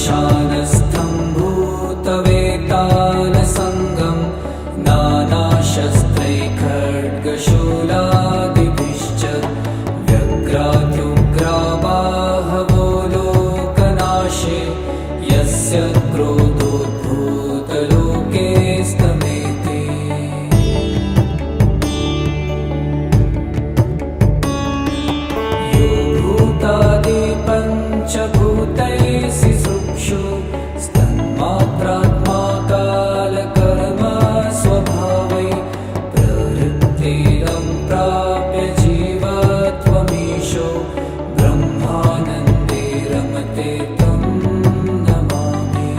श्मशानस्थं भूतवेतालसङ्गं नानाशस्त्रै खड्गशूलादिभिश्च व्यग्रात्युग्रावाहवो लोकनाशे यस्य क्रोधोद्भूतलोके स्तमेते। यो भूतादिपञ्चभूतैः सुक्षु स्तन्मात्रात्मा कालकर्म स्वभावै प्रवृत्तिरं प्राप्य जीवत्वमीशो ब्रह्मानन्दे रमते तं नमामि।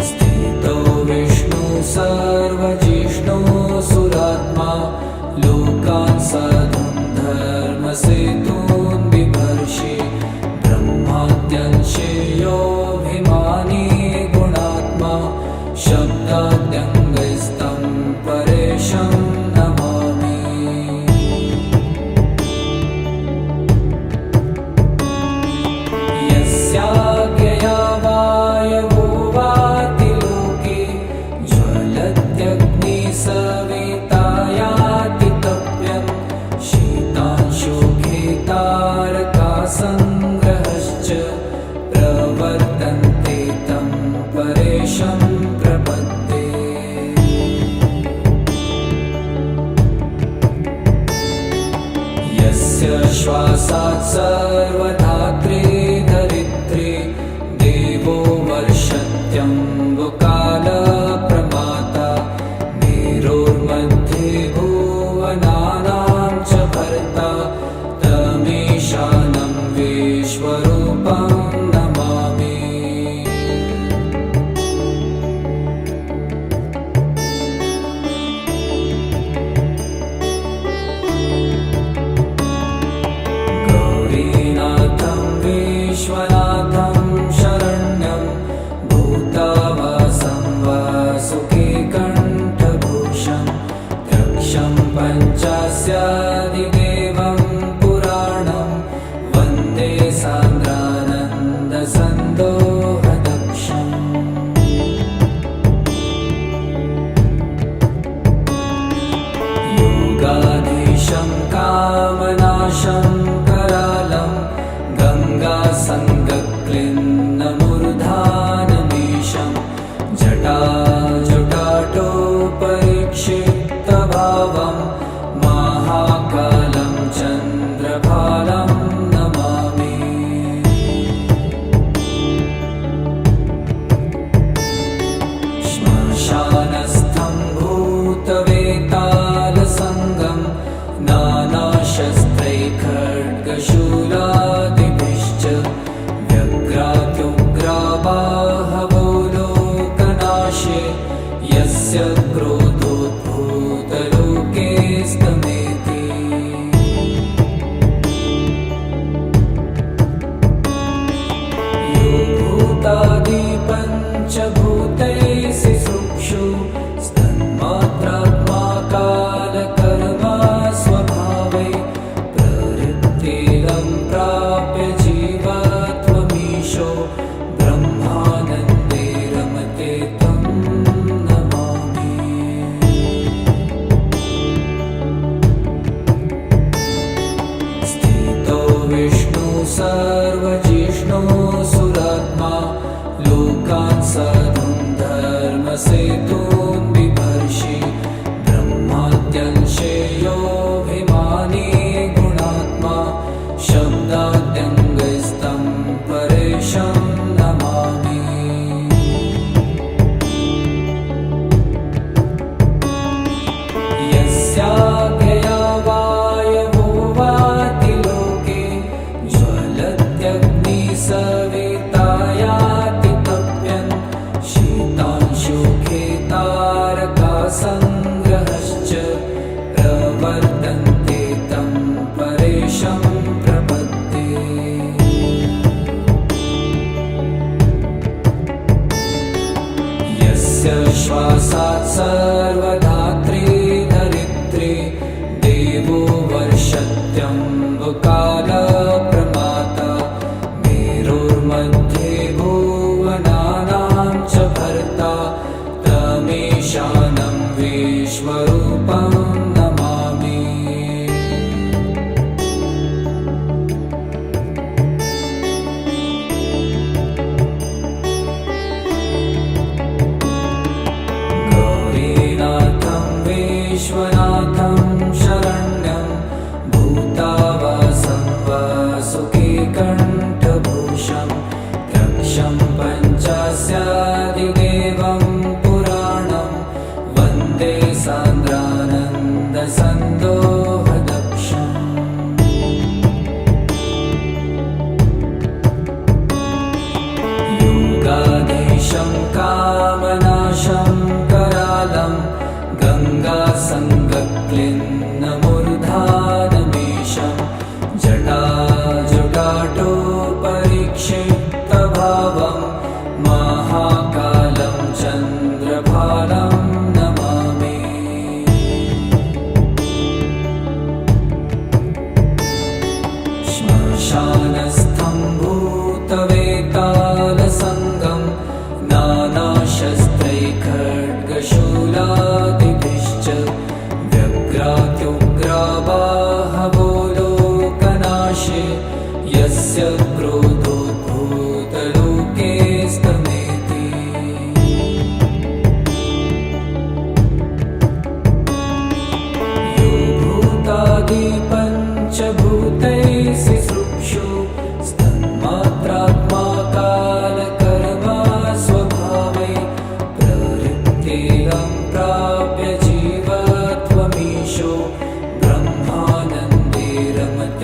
स्थितो विष्णु सर्वजिष्णु सुरात्मा लोकान् साधुं धर्मसेतून् बिभर्षि ब्रह्माद्यंशे योऽभिमानी गुणात्मा शब्दाद्यङ्गैस्तं परेशं नमामि। यस्याज्ञया वायवो वाति लोके ज्वलत्यग्निसवितायाति तप्यं शीतांशुघेतारकासङ्ग्रहश्च प्रवर्तन्ते तं परेशं प्रपद्ये। यस्य श्वासात् सर्वधात्री धरित्री देवो वर्षत्यम्बुकालप्रमाता मेरोर्मध्ये भुवनानां च भर्ता तमीशानं विश्वरूपं नमामि। गौरीनाथं विश्वनाथं शरण्यं भूतावासं वासुकीकण्ठभूषं द्रक्षं पञ्चास्यादिदेवं पुराणं वन्दे सान्द्रानन्दसन्दोहदक्षम्। योगाधीशं कामनाशं करालं गङ्गासङ्गक्लिन्नमूर्धानमीशं जटाजटाटोपरीक्षिप्तभावं महाकालं चन्द्रभालं नमामि। श्मशानस्थं भूतवेतालसङ्गं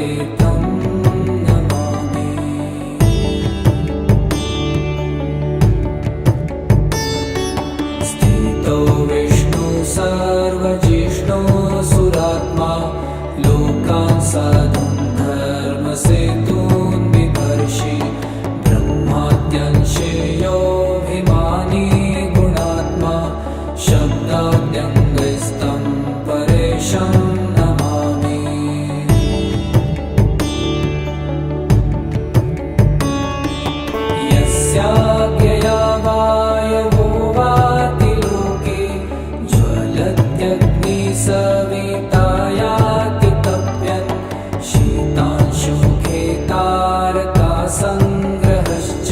श्वासाच्चाप्येते तं नमामि। स्थितो विष्णु सर्वजिष्णु सुरात्मा लोकान् साधुं धर्मसेतून् बिभर्षि ब्रह्माद्यंशेयोऽभिमानी गुणात्मा शब्दाद्यङ्गस्तं परेशं नमामि। यस्याज्ञया वायवो वातिलोके ज्वलत्यग्निसवितायाति तप्यन् शीतांशुखे तारकासङ्ग्रहश्च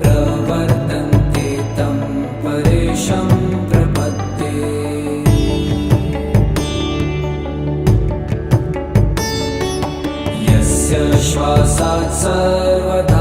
प्रवर्तन्ते तं परेशं प्रपद्ये। यस्य श्वासात् सर्वदा